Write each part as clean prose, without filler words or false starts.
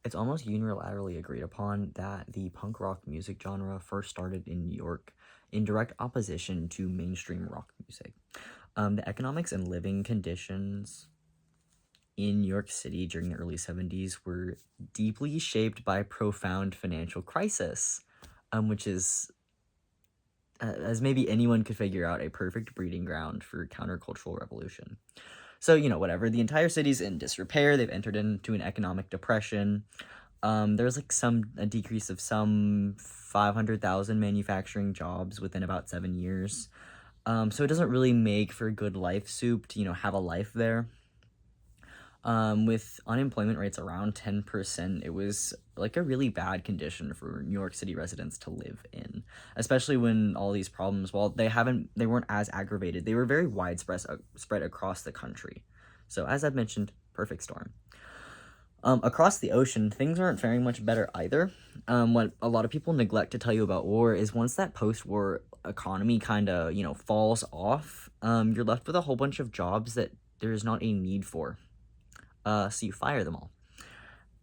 It's almost unilaterally agreed upon that the punk rock music genre first started in New York in direct opposition to mainstream rock music. The economics and living conditions in New York City during the early 70s were deeply shaped by profound financial crisis, which is, as maybe anyone could figure out, a perfect breeding ground for countercultural revolution. So, whatever. The entire city's in disrepair. They've entered into an economic depression. There's like a decrease of some 500,000 manufacturing jobs within about 7 years. So it doesn't really make for good life soup to, have a life there. With unemployment rates around 10%, it was like a really bad condition for New York City residents to live in, especially when all these problems, while they weren't as aggravated, they were very widespread spread across the country. So as I've mentioned, perfect storm. Across the ocean, things aren't faring much better either. What a lot of people neglect to tell you about war is once that post-war economy kind of, falls off, you're left with a whole bunch of jobs that there's not a need for. So you fire them all.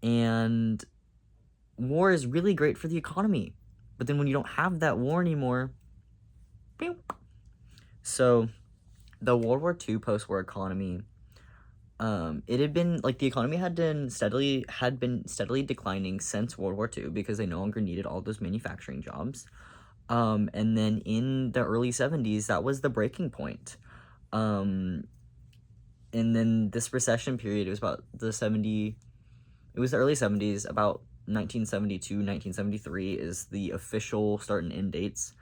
And war is really great for the economy. But then when you don't have that war anymore, pew. So the World War II post-war economy, it had been like the economy had been steadily declining since World War II because they no longer needed all those manufacturing jobs. And then in the early 70s, that was the breaking point. And then this recession period, it was the early 70s, about 1972, 1973 is the official start and end dates.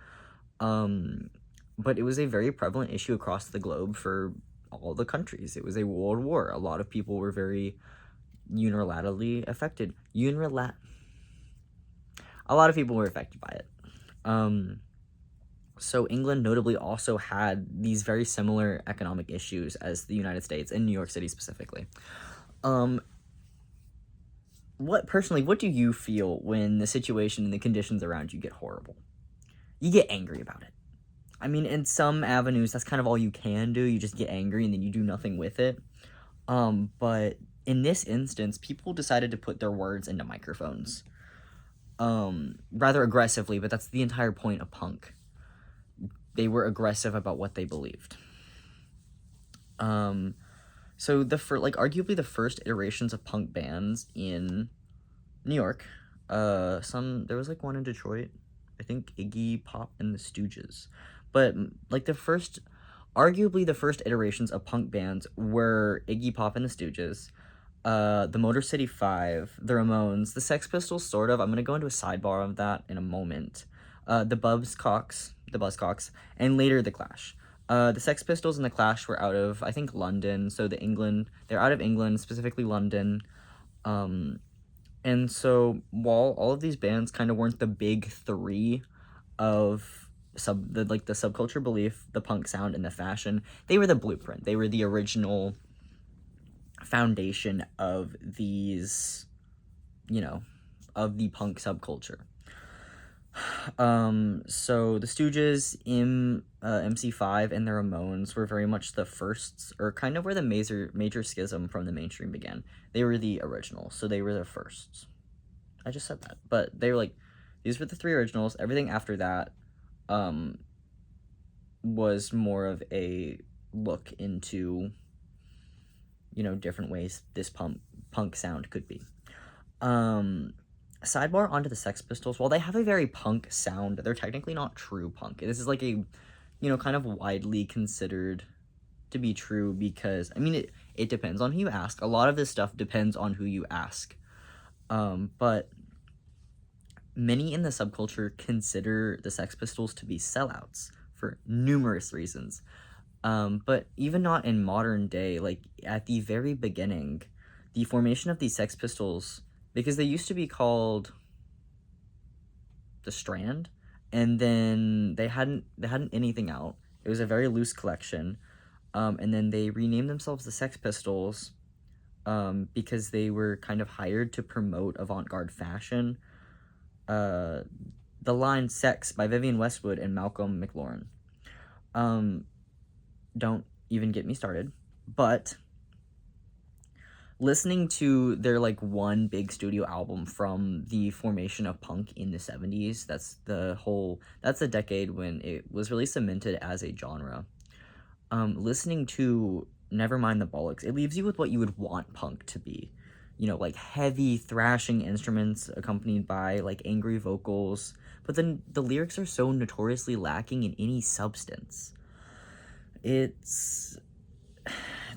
But it was a very prevalent issue across the globe for all the countries. It was a world war. A lot of people were very unilaterally affected. A lot of people were affected by it. So England notably also had these very similar economic issues as the United States, and New York City specifically. What do you feel when the situation and the conditions around you get horrible? You get angry about it. I mean, in some avenues, that's kind of all you can do. You just get angry and then you do nothing with it. But in this instance, people decided to put their words into microphones. Rather aggressively, but that's the entire point of punk. They were aggressive about what they believed. So arguably the first iterations of punk bands in New York, there was like one in Detroit, I think Iggy Pop and the Stooges, but like arguably the first iterations of punk bands were Iggy Pop and the Stooges, the Motor City Five, the Ramones, the Sex Pistols, sort of. I'm gonna go into a sidebar of that in a moment. The Buzzcocks, and later the Clash. The Sex Pistols and the Clash were out of, I think, London. So they're out of England, specifically London. And so while all of these bands kind of weren't the big three of the subculture belief, the punk sound, and the fashion, they were the blueprint. They were the original foundation of these, of the punk subculture. So the Stooges, MC5, and the Ramones were very much the firsts, or kind of where the major schism from the mainstream began. They were the originals, so they were the firsts. I just said that, but they were like, these were the three originals. Everything after that, was more of a look into, different ways this punk sound could be. Sidebar onto the Sex Pistols. While they have a very punk sound, they're technically not true punk. This is like a, kind of widely considered to be true because, I mean, it depends on who you ask. A lot of this stuff depends on who you ask. But many in the subculture consider the Sex Pistols to be sellouts for numerous reasons. But even not in modern day, like at the very beginning, the formation of the Sex Pistols, because they used to be called the Strand, and then they hadn't anything out. It was a very loose collection, and then they renamed themselves the Sex Pistols, because they were kind of hired to promote avant-garde fashion. The line "Sex" by Vivienne Westwood and Malcolm McLaren. Don't even get me started, but listening to their like one big studio album from the formation of punk in the 70s, that's the decade when it was really cemented as a genre. Listening to Nevermind the Bollocks, it leaves you with what you would want punk to be. Like heavy thrashing instruments accompanied by like angry vocals, but then the lyrics are so notoriously lacking in any substance. It's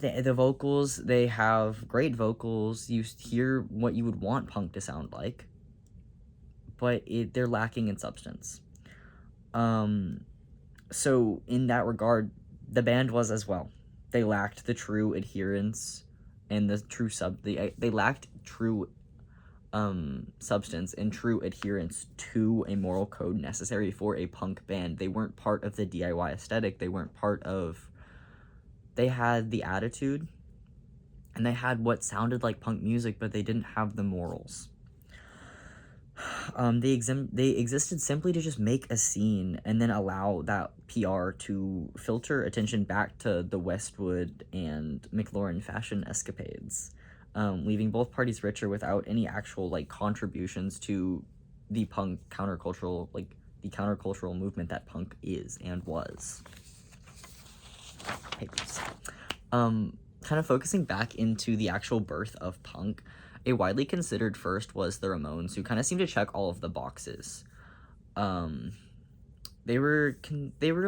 the vocals, they have great vocals. You hear what you would want punk to sound like, but they're lacking in substance. So in that regard, the band was as well. They lacked the true adherence and the true they lacked true substance and true adherence to a moral code necessary for a punk band. They weren't part of the DIY aesthetic. They had the attitude and they had what sounded like punk music, but they didn't have the morals. They existed simply to just make a scene and then allow that PR to filter attention back to the Westwood and McLaurin fashion escapades, leaving both parties richer without any actual like contributions to the countercultural movement that punk is and was. Papers. Kind of focusing back into the actual birth of punk, a widely considered first was the Ramones, who kind of seemed to check all of the boxes. They were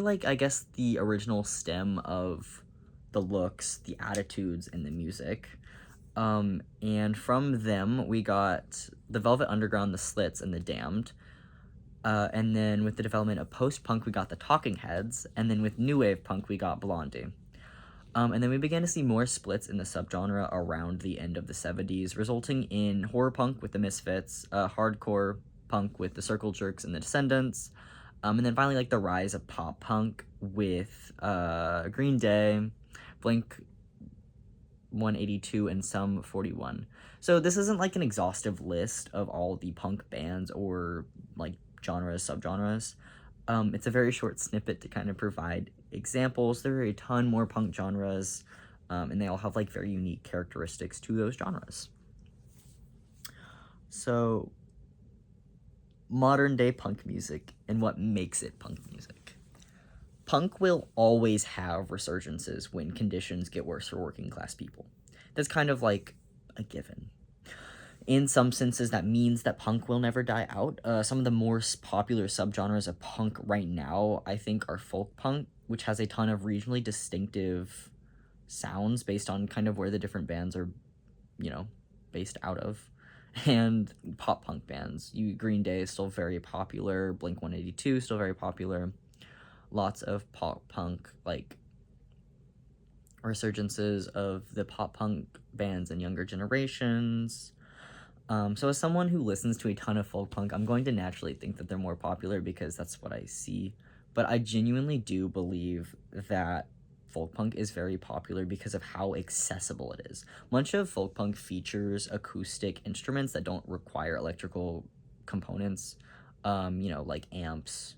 like, I guess, the original stem of the looks, the attitudes, and the music. And from them, we got the Velvet Underground, the Slits, and the Damned. And then with the development of post-punk, we got the Talking Heads. And then with new wave punk, we got Blondie. And then we began to see more splits in the subgenre around the end of the 70s, resulting in horror punk with the Misfits, hardcore punk with the Circle Jerks and the Descendants, and then finally like the rise of pop punk with Green Day, Blink 182, and Sum 41. So this isn't like an exhaustive list of all the punk bands or like genres, subgenres. It's a very short snippet to kind of provide examples. There are a ton more punk genres, and they all have like very unique characteristics to those genres. So, modern day punk music and what makes it punk music. Punk will always have resurgences when conditions get worse for working class people. That's kind of like a given. In some senses, that means that punk will never die out. Some of the more popular subgenres of punk right now, I think, are folk punk, which has a ton of regionally distinctive sounds based on kind of where the different bands are, based out of. And pop punk bands. Green Day is still very popular. Blink 182 is still very popular. Lots of pop punk, like, resurgences of the pop punk bands in younger generations. So as someone who listens to a ton of folk punk, I'm going to naturally think that they're more popular because that's what I see. But I genuinely do believe that folk punk is very popular because of how accessible it is. Much of folk punk features acoustic instruments that don't require electrical components, like amps,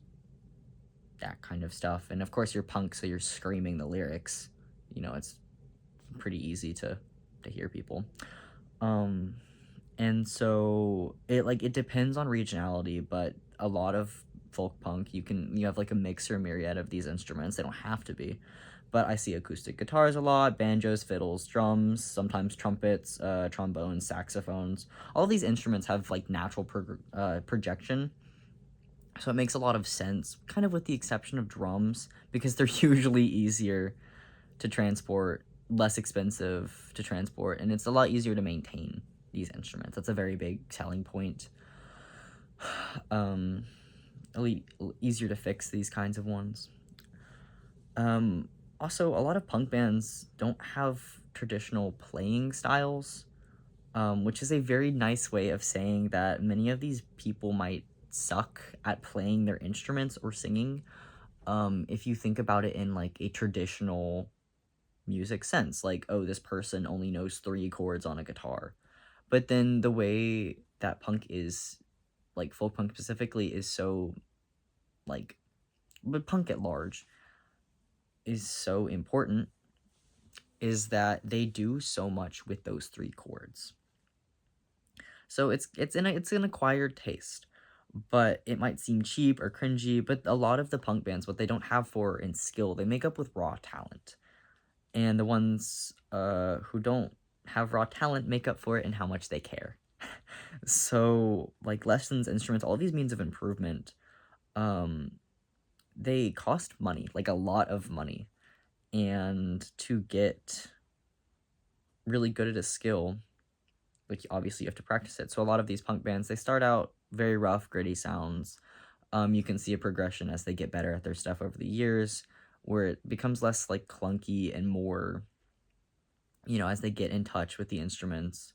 that kind of stuff. And of course you're punk, so you're screaming the lyrics. It's pretty easy to hear people. And so it depends on regionality, but a lot of folk punk, you have like a mix or myriad of these instruments. They don't have to be, but I see acoustic guitars a lot, banjos, fiddles, drums, sometimes trumpets, trombones, saxophones. All of these instruments have like natural projection, so it makes a lot of sense, kind of with the exception of drums, because they're usually easier to transport, less expensive to transport, and it's a lot easier to maintain these instruments. That's a very big selling point. Easier to fix these kinds of ones. Also, a lot of punk bands don't have traditional playing styles, which is a very nice way of saying that many of these people might suck at playing their instruments or singing. If you think about it in like a traditional music sense, like, oh, this person only knows 3 chords on a guitar. But then the way that punk is, like folk punk specifically, is so, but punk at large is so important. is that they do so much with those 3 chords. So it's an acquired taste, but it might seem cheap or cringy, but a lot of the punk bands, what they don't have for in skill, they make up with raw talent. And the ones who don't have raw talent make up for it in how much they care. So, like lessons, instruments, all these means of improvement, um, they cost money, like a lot of money. And to get really good at a skill, like obviously you have to practice it. So a lot of these punk bands, they start out very rough, gritty sounds. You can see a progression as they get better at their stuff over the years, where it becomes less like clunky and more, as they get in touch with the instruments.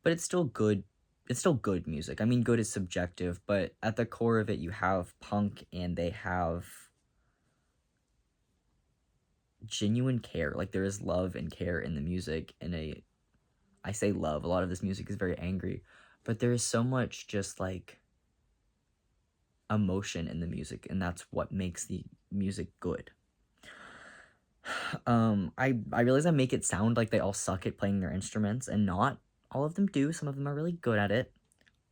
But it's still good. It's still good music. I mean, good is subjective, but at the core of it, you have punk, and they have genuine care. Like there is love and care in the music. I say love. A lot of this music is very angry, but there is so much just like emotion in the music, and that's what makes the music good. I realize I make it sound like they all suck at playing their instruments, and not all of them do. Some of them are really good at it.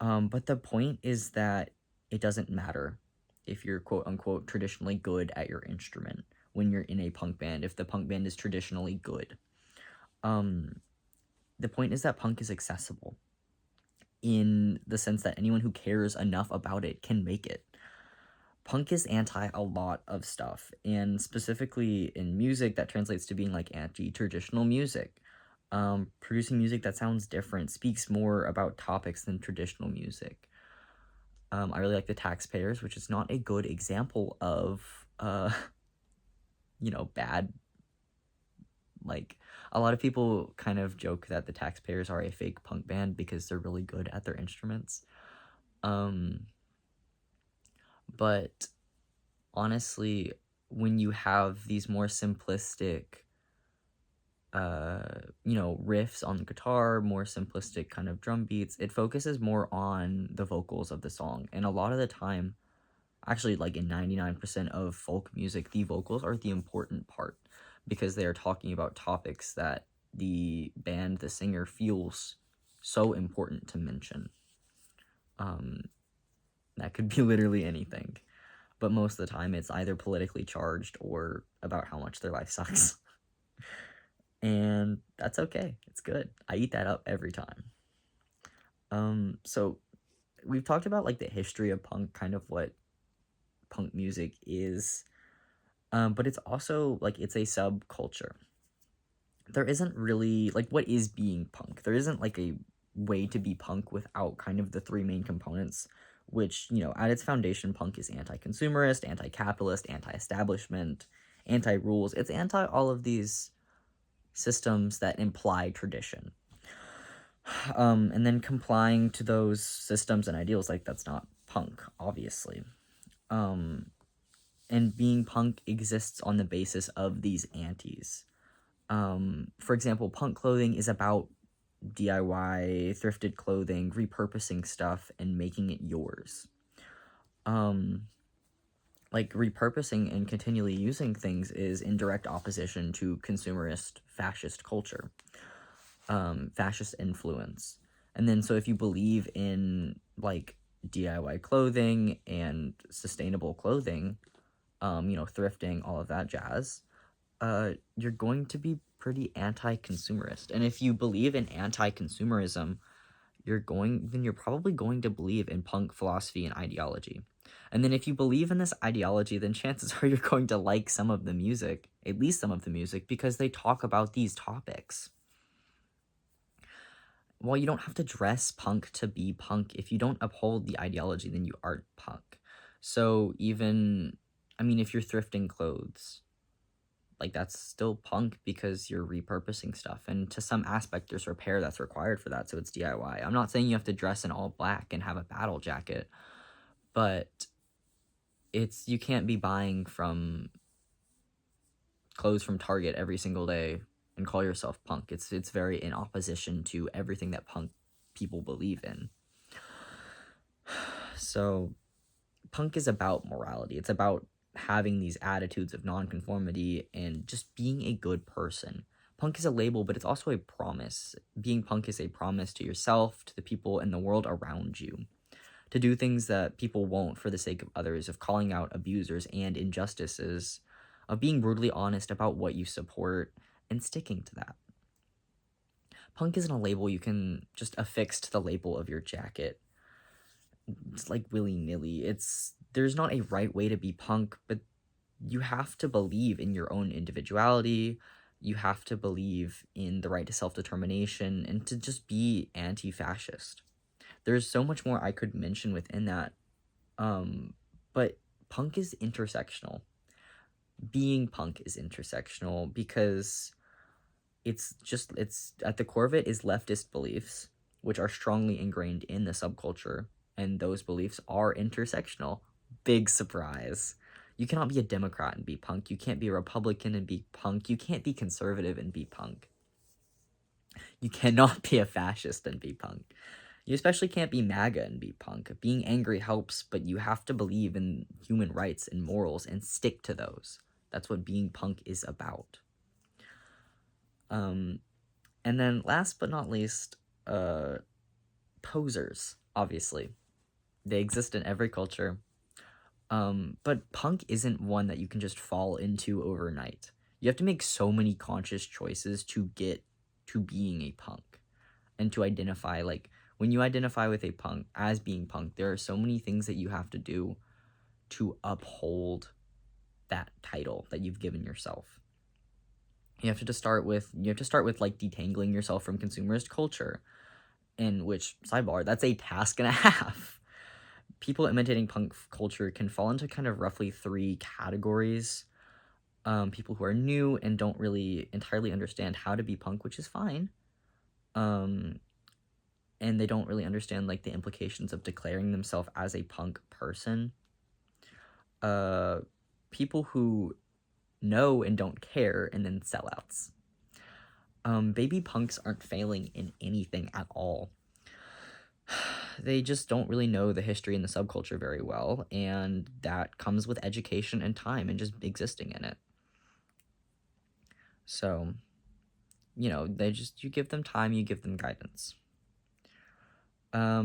But the point is that it doesn't matter if you're quote unquote traditionally good at your instrument when you're in a punk band, if the punk band is traditionally good. The point is that punk is accessible in the sense that anyone who cares enough about it can make it. Punk is anti a lot of stuff, and specifically in music, that translates to being like anti-traditional music. Producing music that sounds different speaks more about topics than traditional music. I really like the Taxpayers, which is not a good example of, bad. Like, a lot of people kind of joke that the Taxpayers are a fake punk band because they're really good at their instruments. But honestly, when you have these more simplistic, riffs on the guitar, more simplistic kind of drum beats, it focuses more on the vocals of the song. And a lot of the time, actually, like in 99% of folk music, the vocals are the important part because they are talking about topics that the band, the singer feels so important to mention. That could be literally anything. But most of the time, it's either politically charged or about how much their life sucks. And that's okay. It's good. I eat that up every time. So we've talked about like the history of punk, kind of what punk music is. But it's also like it's a subculture. There isn't really like what is being punk. There isn't like a way to be punk without kind of the 3 main components, which, at its foundation, punk is anti-consumerist, anti-capitalist, anti-establishment, anti-rules. It's anti all of these systems that imply tradition. And then complying to those systems and ideals, like that's not punk, obviously. And being punk exists on the basis of these antis. For example, punk clothing is about DIY, thrifted clothing, repurposing stuff, and making it yours. Like repurposing and continually using things is in direct opposition to consumerist fascist culture, fascist influence. And then so if you believe in like DIY clothing and sustainable clothing, thrifting, all of that jazz, you're going to be pretty anti-consumerist. And if you believe in anti-consumerism, you're probably going to believe in punk philosophy and ideology. And then if you believe in this ideology, then chances are you're going to like some of the music, at least some of the music, because they talk about these topics. Well, you don't have to dress punk to be punk. If you don't uphold the ideology, then you aren't punk. So even, if you're thrifting clothes, like that's still punk because you're repurposing stuff, and to some aspect there's repair that's required for that, so it's DIY. I'm not saying you have to dress in all black and have a battle jacket, but you can't be buying from clothes from Target every single day and call yourself punk. It's very in opposition to everything that punk people believe in. So punk is about morality. It's about having these attitudes of nonconformity and just being a good person. Punk is a label, but it's also a promise. Being punk is a promise to yourself, to the people in the world around you, to do things that people won't for the sake of others, of calling out abusers and injustices, of being brutally honest about what you support, and sticking to that. Punk isn't a label you can just affix to the label of your jacket. It's like willy-nilly. There's not a right way to be punk, but you have to believe in your own individuality. You have to believe in the right to self-determination and to just be anti-fascist. There's so much more I could mention within that. But punk is intersectional. Being punk is intersectional because it's at the core of it is leftist beliefs, which are strongly ingrained in the subculture, and those beliefs are intersectional. Big surprise. You cannot be a Democrat and be punk. You can't be a Republican and be punk. You can't be conservative and be punk. You cannot be a fascist and be punk. You especially can't be MAGA and be punk. Being angry helps, but you have to believe in human rights and morals and stick to those. That's what being punk is about. And then last but not least, posers, obviously. They exist in every culture. But punk isn't one that you can just fall into overnight. You have to make so many conscious choices to get to being a punk and to identify, like, when you identify with a punk as being punk, there are so many things that you have to do to uphold that title that you've given yourself. You have to start with like detangling yourself from consumerist culture, in which, sidebar, that's a task and a half. People imitating punk culture can fall into kind of roughly 3 categories. People who are new and don't really entirely understand how to be punk, which is fine. And they don't really understand like the implications of declaring themselves as a punk person. People who know and don't care, and then sellouts. Baby punks aren't failing in anything at all. They just don't really know the history and the subculture very well, and that comes with education and time and just existing in it. So, you give them time, you give them guidance.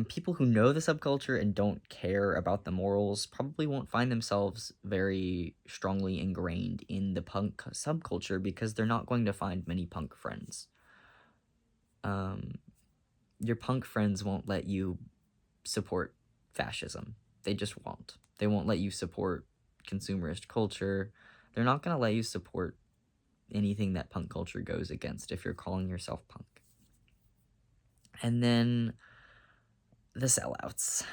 People who know the subculture and don't care about the morals probably won't find themselves very strongly ingrained in the punk subculture because they're not going to find many punk friends. Your punk friends won't let you support fascism. They just won't. They won't let you support consumerist culture. They're not going to let you support anything that punk culture goes against if you're calling yourself punk. And then the sellouts.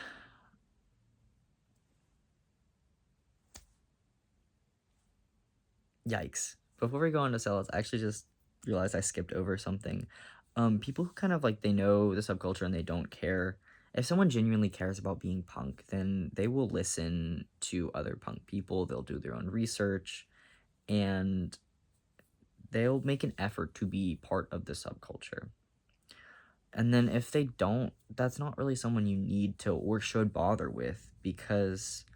Yikes. Before we go on to sellouts, I actually just realized I skipped over something. People who kind of like, they know the subculture and they don't care. If someone genuinely cares about being punk, then they will listen to other punk people. They'll do their own research, and they'll make an effort to be part of the subculture. And then if they don't, that's not really someone you need to or should bother with, because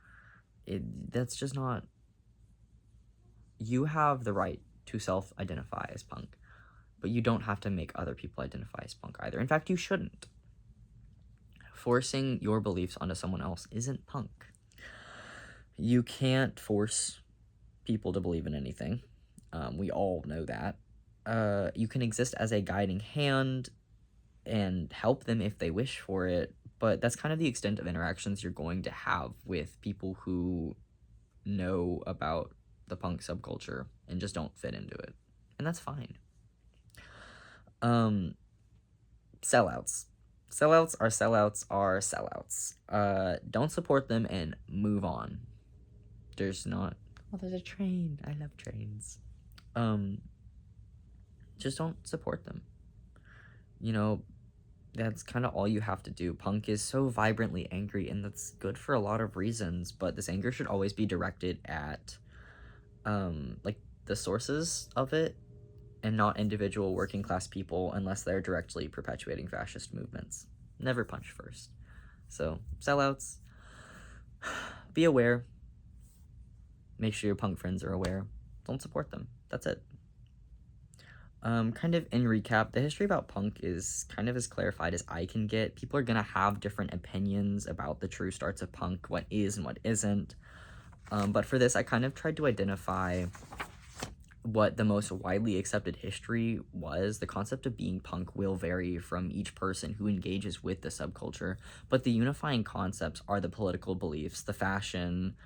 that's just not... You have the right to self-identify as punk, but you don't have to make other people identify as punk either. In fact, you shouldn't. Forcing your beliefs onto someone else isn't punk. You can't force people to believe in anything. We all know that. You can exist as a guiding hand and help them if they wish for it, but that's kind of the extent of interactions you're going to have with people who know about the punk subculture and just don't fit into it, and that's fine. Sellouts. Sellouts are sellouts are sellouts. Don't support them and move on. There's a train. I love trains. Just don't support them. That's kind of all you have to do. Punk is so vibrantly angry, and that's good for a lot of reasons, but this anger should always be directed at like the sources of it, and not individual working class people unless they're directly perpetuating fascist movements. Never punch first. So, sellouts, be aware. Make sure your punk friends are aware. Don't support them. That's it. Kind of in recap, the history about punk is kind of as clarified as I can get. People are gonna have different opinions about the true starts of punk, what is and what isn't. But for this, I kind of tried to identify what the most widely accepted history was. The concept of being punk will vary from each person who engages with the subculture, but the unifying concepts are the political beliefs, the fashion,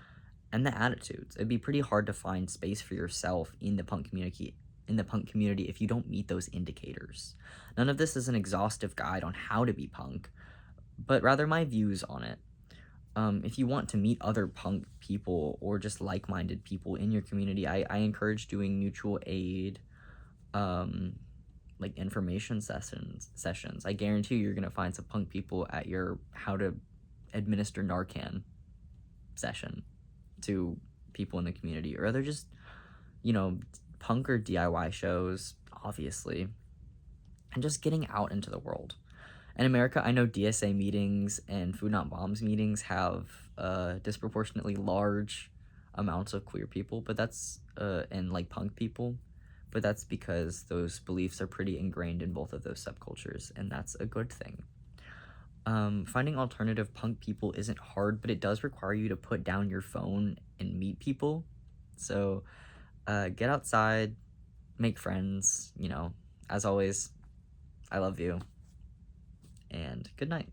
and the attitudes. It'd be pretty hard to find space for yourself in the punk community if you don't meet those indicators. None of this is an exhaustive guide on how to be punk, but rather my views on it. If you want to meet other punk people or just like-minded people in your community, I encourage doing mutual aid, um, like information sessions. I guarantee you're gonna find some punk people at your how to administer Narcan session to people in the community, or they're just, you know, punk or DIY shows, obviously, and just getting out into the world. In America, I know DSA meetings and Food Not Bombs meetings have disproportionately large amounts of queer people, but that's and like punk people, but that's because those beliefs are pretty ingrained in both of those subcultures, and that's a good thing. Finding alternative punk people isn't hard, but it does require you to put down your phone and meet people. So, get outside, make friends, you know. As always, I love you, and good night.